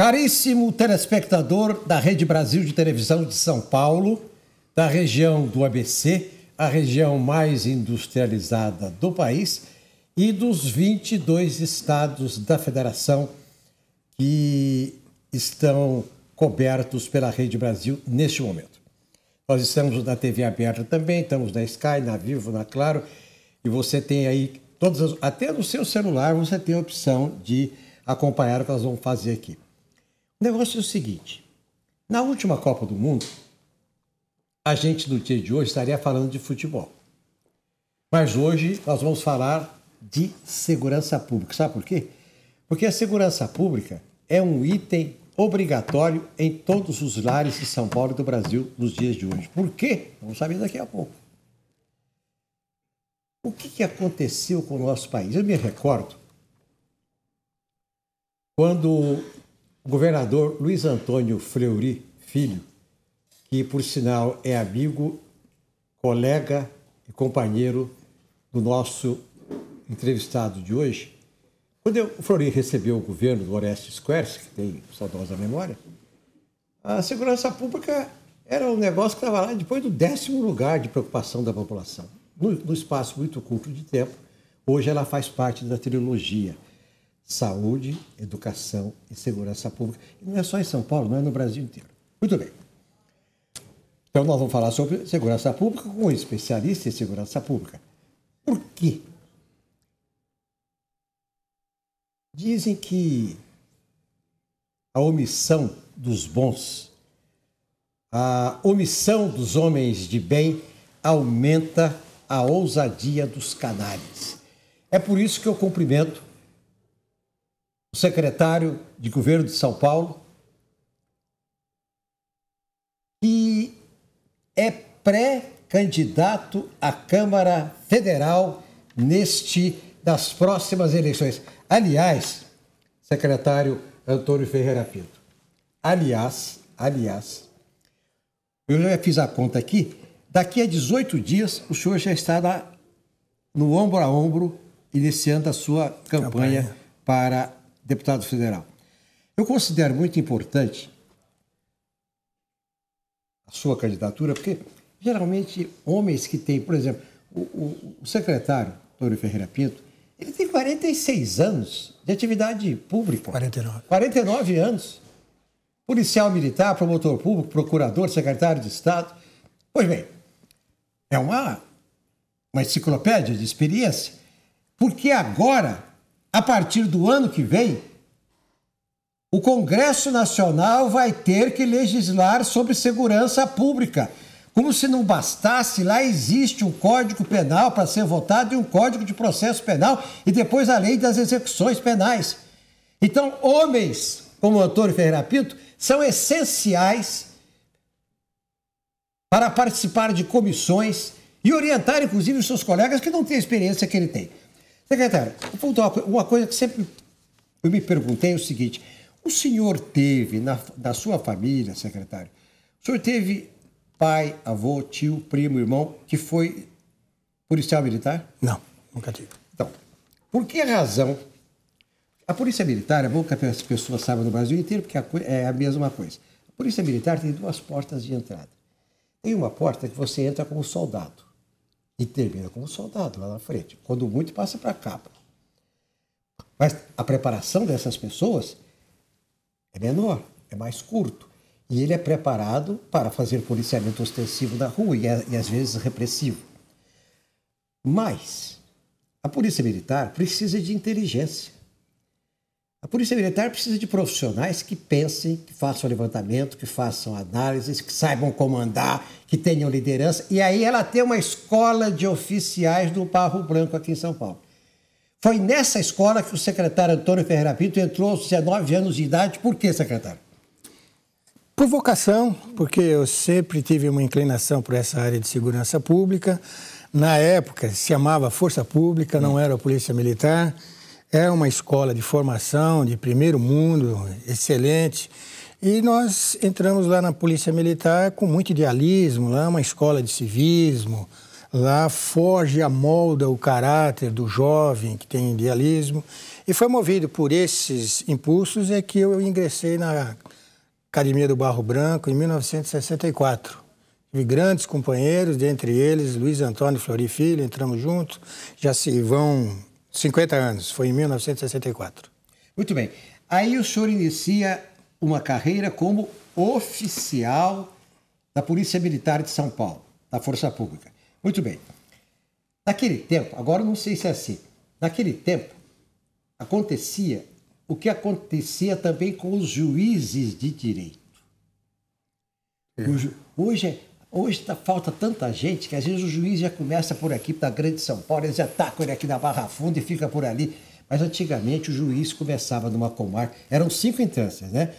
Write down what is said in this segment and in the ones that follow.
Caríssimo telespectador da Rede Brasil de Televisão de São Paulo, da região do ABC, a região mais industrializada do país, e dos 22 estados da federação que estão cobertos pela Rede Brasil neste momento. Nós estamos na TV aberta também, estamos na Sky, na Vivo, na Claro, e você tem aí, até no seu celular, você tem a opção de acompanhar o que nós vamos fazer aqui. O negócio é o seguinte, na última Copa do Mundo, a gente no dia de hoje estaria falando de futebol. Mas hoje nós vamos falar de segurança pública. Sabe por quê? Porque a segurança pública é um item obrigatório em todos os lares de São Paulo e do Brasil nos dias de hoje. Por quê? Vamos saber daqui a pouco. O que aconteceu com o nosso país? Eu me recordo quando o governador Luiz Antônio Fleury Filho, que por sinal é amigo, colega e companheiro do nosso entrevistado de hoje, quando o Fleury recebeu o governo do Orestes Quercia, que tem saudosa memória, a segurança pública era um negócio que estava lá depois do 10º lugar de preocupação da população. No espaço muito curto de tempo, hoje ela faz parte da trilogia saúde, educação e segurança pública. E não é só em São Paulo, não é no Brasil inteiro. Muito bem. Então nós vamos falar sobre segurança pública com um especialista em segurança pública. Por quê? Dizem que a omissão dos bons, a omissão dos homens de bem aumenta a ousadia dos canalhas. É por isso que eu cumprimento o secretário de Governo de São Paulo, que é pré-candidato à Câmara Federal das próximas eleições. Aliás, secretário Antônio Ferreira Pinto, aliás, eu já fiz a conta aqui, daqui a 18 dias o senhor já está no ombro a ombro, iniciando a sua campanha para deputado federal. Eu considero muito importante a sua candidatura, porque geralmente homens que têm, por exemplo, o secretário Antônio Ferreira Pinto, ele tem 46 anos de atividade pública. 49 anos. Policial militar, promotor público, procurador, secretário de Estado. Pois bem, é uma enciclopédia de experiência, porque agora, a partir do ano que vem, o Congresso Nacional vai ter que legislar sobre segurança pública. Como se não bastasse, lá existe um Código Penal para ser votado e um Código de Processo Penal e depois a Lei das Execuções Penais. Então, homens como o Antônio Ferreira Pinto são essenciais para participar de comissões e orientar, inclusive, os seus colegas que não têm a experiência que ele tem. Secretário, uma coisa que sempre eu me perguntei é o seguinte: o senhor teve, na sua família, secretário, o senhor teve pai, avô, tio, primo, irmão, que foi policial militar? Não, nunca tive. Então, por que razão? A polícia militar, é bom que as pessoas saibam no Brasil inteiro, porque é a mesma coisa. A polícia militar tem 2 portas de entrada. Tem uma porta que você entra como soldado e termina como soldado lá na frente. Quando muito, passa para a capa. Mas a preparação dessas pessoas é menor, é mais curto. E ele é preparado para fazer policiamento ostensivo na rua e às vezes repressivo. Mas a polícia militar precisa de inteligência. A polícia militar precisa de profissionais que pensem, que façam levantamento, que façam análises, que saibam comandar, que tenham liderança. E aí ela tem uma escola de oficiais do Barro Branco aqui em São Paulo. Foi nessa escola que o secretário Antônio Ferreira Pinto entrou aos 19 anos de idade. Por quê, secretário? Por vocação, porque eu sempre tive uma inclinação por essa área de segurança pública. Na época se chamava Força Pública, não era a Polícia Militar. É uma escola de formação de primeiro mundo, excelente. E nós entramos lá na Polícia Militar com muito idealismo, lá uma escola de civismo. Lá forge, amolda o caráter do jovem que tem idealismo. E foi movido por esses impulsos é que eu ingressei na Academia do Barro Branco em 1964. Tive grandes companheiros, dentre eles Luiz Antônio Fleury Filho, entramos juntos, já se vão 50 anos, foi em 1964. Muito bem. Aí o senhor inicia uma carreira como oficial da Polícia Militar de São Paulo, da Força Pública. Muito bem. Naquele tempo, agora não sei se é assim, naquele tempo acontecia o que acontecia também com os juízes de direito. Hoje falta tanta gente que às vezes o juiz já começa por aqui, da Grande São Paulo, eles já tacam ele aqui na Barra Funda e fica por ali. Mas antigamente o juiz começava numa comarca, eram 5 instâncias, né?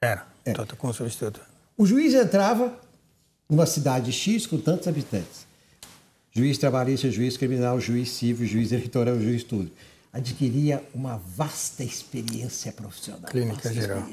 Era. Com substituto. O juiz entrava numa cidade X com tantos habitantes. Juiz trabalhista, juiz criminal, juiz civil, juiz eleitoral, juiz tudo. Adquiria uma vasta experiência profissional. Clínica geral.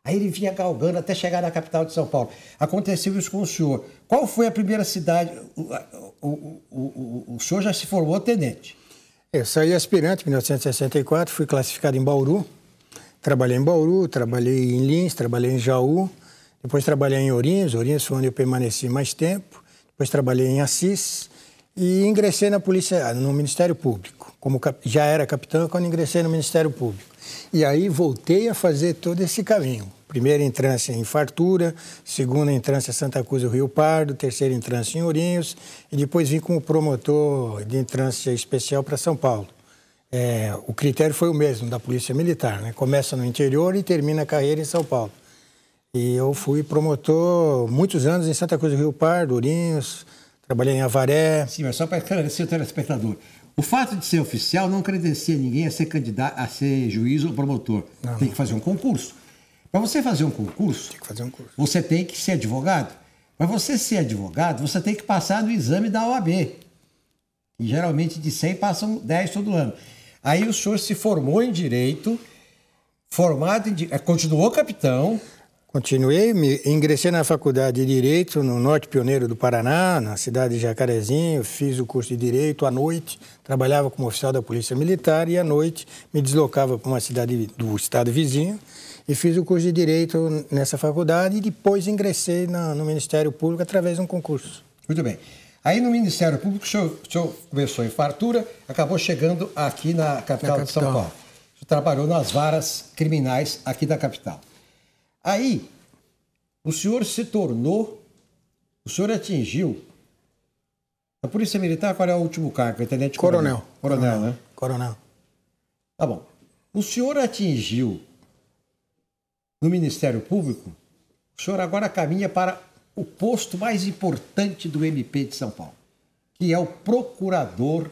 Aí ele vinha galgando até chegar na capital de São Paulo. Aconteceu isso com o senhor. Qual foi a primeira cidade? O senhor já se formou tenente. Eu saí aspirante em 1964, fui classificado em Bauru. Trabalhei em Bauru, trabalhei em Lins, trabalhei em Jaú. Depois trabalhei em Ourinhos. Ourinhos foi onde eu permaneci mais tempo. Depois trabalhei em Assis e ingressei na polícia, no Ministério Público. Como já era capitão, quando ingressei no Ministério Público. E aí voltei a fazer todo esse caminho. Primeira entrância em Fartura, segunda entrância em Santa Cruz do Rio Pardo, terceira entrância em Ourinhos e depois vim como promotor de entrância especial para São Paulo. O critério foi o mesmo da Polícia Militar, né? Começa no interior e termina a carreira em São Paulo. E eu fui promotor muitos anos em Santa Cruz do Rio Pardo, Ourinhos, trabalhei em Avaré. Sim, mas só para esclarecer o telespectador. O fato de ser oficial não credencia ninguém a ser candidato, a ser juiz ou promotor. Tem que fazer um concurso. Para você fazer um concurso, você tem que ser advogado. Para você ser advogado, você tem que passar no exame da OAB. E geralmente de 100 passam 10 todo ano. Aí o senhor se formou em Direito, continuou capitão. Continuei, ingressei na Faculdade de Direito, no Norte Pioneiro do Paraná, na cidade de Jacarezinho, fiz o curso de Direito à noite, trabalhava como oficial da Polícia Militar e à noite me deslocava para uma cidade do estado vizinho e fiz o curso de Direito nessa faculdade e depois ingressei no Ministério Público através de um concurso. Muito bem. Aí no Ministério Público o senhor começou em Fartura, acabou chegando aqui na capital de São Paulo. O senhor trabalhou nas varas criminais aqui da capital. Aí, o senhor atingiu, a Polícia Militar, qual é o último cargo? Tenente Coronel. Coronel, né? Coronel. Tá bom. O senhor atingiu no Ministério Público, o senhor agora caminha para o posto mais importante do MP de São Paulo, que é o Procurador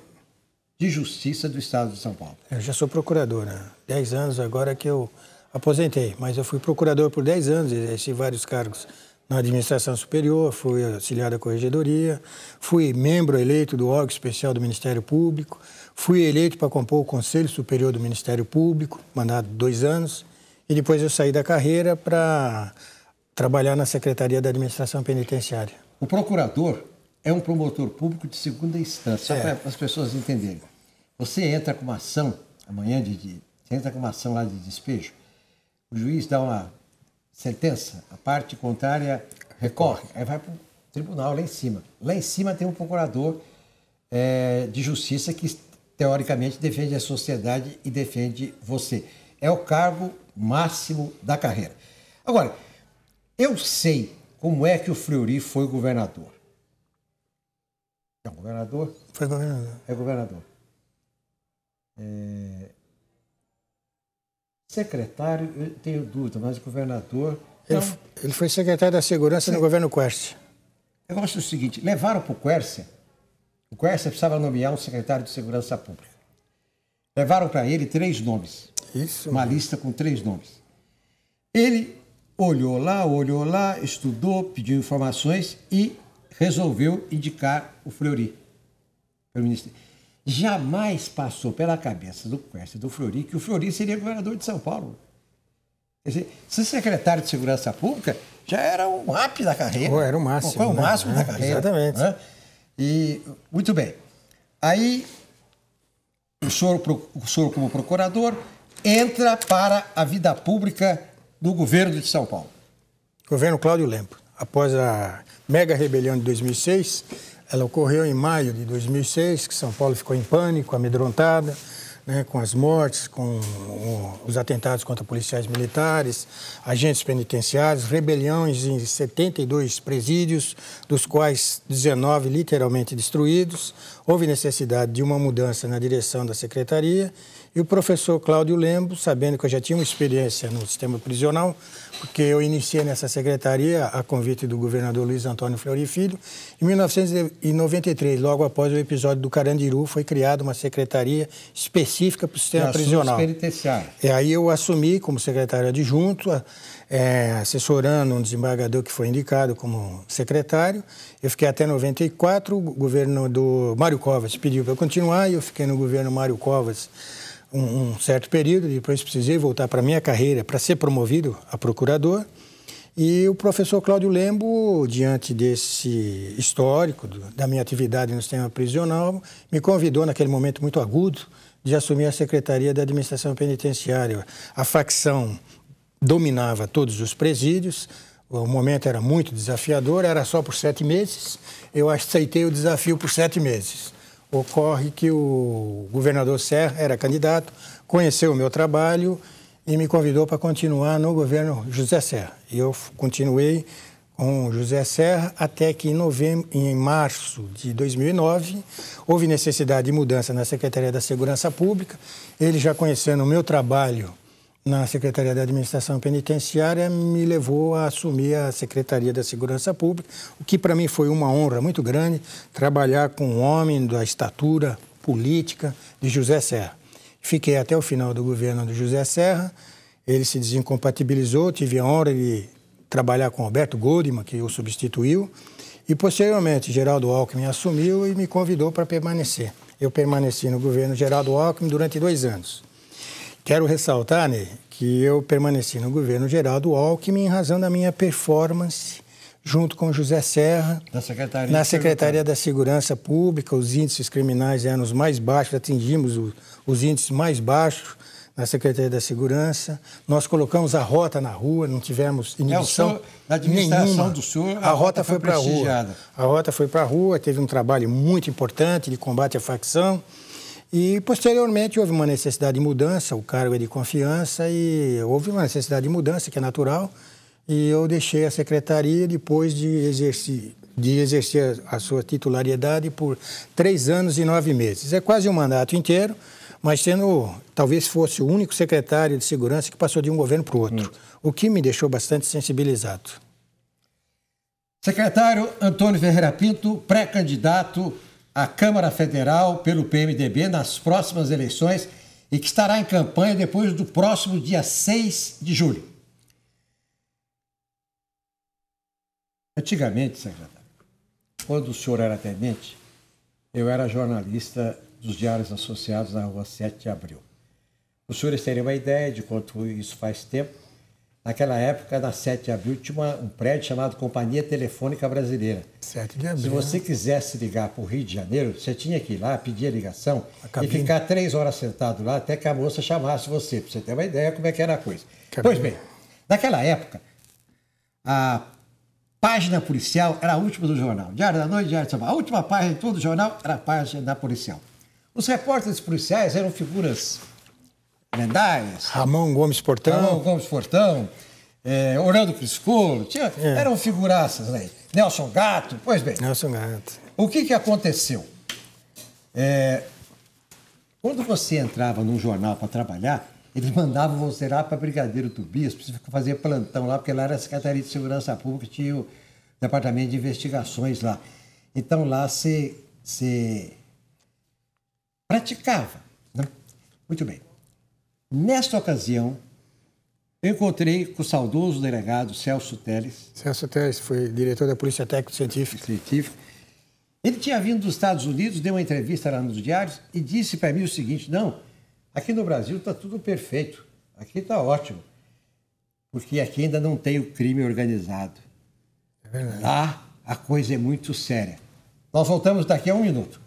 de Justiça do Estado de São Paulo. Eu já sou procurador, né? 10 anos agora que eu aposentei, mas eu fui procurador por 10 anos, exerci vários cargos na administração superior, fui auxiliar da corregedoria, fui membro eleito do órgão especial do Ministério Público, fui eleito para compor o Conselho Superior do Ministério Público, mandado 2 anos, e depois eu saí da carreira para trabalhar na Secretaria da Administração Penitenciária. O procurador é um promotor público de segunda instância, só para as pessoas entenderem. Você entra com uma ação, amanhã você entra com uma ação lá de despejo, o juiz dá uma sentença, a parte contrária recorre, aí vai para o tribunal lá em cima. Lá em cima tem um procurador de justiça que, teoricamente, defende a sociedade e defende você. É o cargo máximo da carreira. Agora, eu sei como é que o Fleury foi governador. É um governador? Foi governador. É governador. Secretário, eu tenho dúvida, mas governador... Ele foi secretário da Segurança no governo Quércia. Eu gosto do seguinte, levaram para o Quércia precisava nomear um secretário de Segurança Pública. Levaram para ele 3 nomes. Isso. Uma lista com 3 nomes. Ele olhou lá, estudou, pediu informações e resolveu indicar o Fleury para o Ministério. Jamais passou pela cabeça do Quércia, do Fleury, que o Fleury seria governador de São Paulo. Quer dizer, ser secretário de Segurança Pública já era o ápice da carreira. Era o máximo. Foi o máximo da carreira. Exatamente. Né? E, muito bem. Aí, o senhor, como procurador, entra para a vida pública do governo de São Paulo. Governo Cláudio Lembo. Após a mega rebelião de 2006, ela ocorreu em maio de 2006, que São Paulo ficou em pânico, amedrontada, né, com as mortes, com os atentados contra policiais militares, agentes penitenciários, rebeliões em 72 presídios, dos quais 19 literalmente destruídos. Houve necessidade de uma mudança na direção da secretaria e o professor Cláudio Lembo, sabendo que eu já tinha uma experiência no sistema prisional, porque eu iniciei nessa secretaria a convite do governador Luiz Antônio Fleury Filho, em 1993, logo após o episódio do Carandiru, foi criada uma secretaria específica para o sistema prisional. Penitenciário. E aí eu assumi como secretário adjunto, assessorando um desembargador que foi indicado como secretário. Eu fiquei até 94, o governo do Mário Covas pediu para eu continuar, e eu fiquei no governo Mário Covas um certo período, depois precisei voltar para a minha carreira para ser promovido a procurador. E o professor Cláudio Lembo, diante desse histórico da minha atividade no sistema prisional, me convidou naquele momento muito agudo de assumir a Secretaria da Administração Penitenciária. A facção dominava todos os presídios, o momento era muito desafiador, era só por 7 meses, eu aceitei o desafio por 7 meses. Ocorre que o governador Serra era candidato, conheceu o meu trabalho e me convidou para continuar no governo José Serra. E eu continuei com José Serra até que em março de 2009 houve necessidade de mudança na Secretaria da Segurança Pública. Ele, já conhecendo o meu trabalho na Secretaria da Administração Penitenciária, me levou a assumir a Secretaria da Segurança Pública, o que para mim foi uma honra muito grande, trabalhar com um homem da estatura política de José Serra. Fiquei até o final do governo do José Serra, ele se desincompatibilizou, tive a honra de trabalhar com Alberto Goldman, que o substituiu, e posteriormente Geraldo Alckmin assumiu e me convidou para permanecer. Eu permaneci no governo Geraldo Alckmin durante 2 anos. Quero ressaltar, Ney, que eu permaneci no governo Geraldo Alckmin em razão da minha performance junto com José Serra na Secretaria da Segurança Pública. Os índices criminais eram os mais baixos, atingimos os índices mais baixos na Secretaria da Segurança. Nós colocamos a rota na rua, não tivemos inibição na administração nenhuma. Do senhor, a rota foi para a rua. A rota foi para a rua, teve um trabalho muito importante de combate à facção. E, posteriormente, houve uma necessidade de mudança, o cargo é de confiança, e houve uma necessidade de mudança, que é natural, e eu deixei a secretaria depois de exercer a sua titularidade por 3 anos e 9 meses. É quase um mandato inteiro, mas talvez fosse o único secretário de segurança que passou de um governo para o outro, o que me deixou bastante sensibilizado. Secretário Antônio Ferreira Pinto, pré-candidato à Câmara Federal pelo PMDB nas próximas eleições e que estará em campanha depois do próximo dia 6 de julho. Antigamente, secretário, quando o senhor era tenente, eu era jornalista dos Diários Associados na rua 7 de Abril. Os senhores terem uma ideia de quanto isso faz tempo. Naquela época, na 7 de Abril, tinha um prédio chamado Companhia Telefônica Brasileira. 7 de Abril. Se você quisesse ligar para o Rio de Janeiro, você tinha que ir lá, pedir a ligação e ficar 3 horas sentado lá até que a moça chamasse você, para você ter uma ideia como é que era a coisa. Pois bem, naquela época, a página policial era a última do jornal. Diário da Noite, Diário de São Paulo. A última página de todo o jornal era a página policial. Os repórteres policiais eram figuras lendárias. Ramon Gomes Portão, Orlando Criscolo, eram figuraças aí. Nelson Gato, pois bem. Nelson Gato. O que aconteceu? Quando você entrava num jornal para trabalhar, eles mandavam você lá para Brigadeiro Tobias, para você fazer plantão lá, porque lá era a Secretaria de Segurança Pública, tinha o Departamento de Investigações lá. Então lá você praticava, né? Muito bem. Nesta ocasião, eu encontrei com o saudoso delegado Celso Teles. Celso Teles foi diretor da Polícia Técnico-Científica. Ele tinha vindo dos Estados Unidos, deu uma entrevista lá nos diários e disse para mim o seguinte: não, aqui no Brasil está tudo perfeito, aqui está ótimo, porque aqui ainda não tem o crime organizado. É verdade. Lá a coisa é muito séria. Nós voltamos daqui a um minuto.